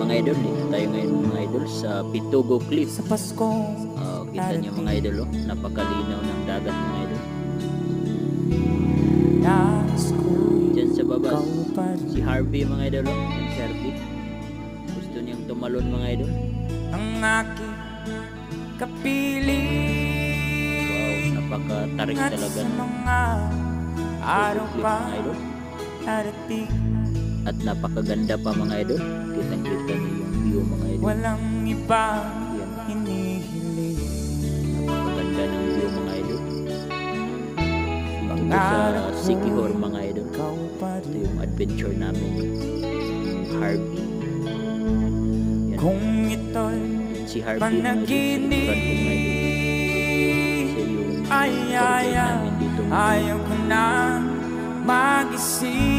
mga idol, dito tayo ngayon mga idol sa Pitugo Cliff. Sa Pasko, kita niyo mga idol, napakalinaw ng dagat mga idol. Diyan sa baba, si Harvey mga idol, yan si Harvey. Gusto niyang tumalon mga idol. Ang aking kapiling. Wow, napakatarik talaga ng mga araw Cliff pa mga idol. darating. At napakaganda pa mga idol. Kitang-kita niyo yung view mga idol. Walang ibang Yan. hinihiling. Napakaganda ng view mga idol. Dito sa Siquijor mga idol. Ito yung adventure namin. Harvey. Yan. Kung ito'y Si Harvey mga idol. Sa likuran ko mga idol. Siya yung tour guide namin dito. ayaw ko na mag-isip.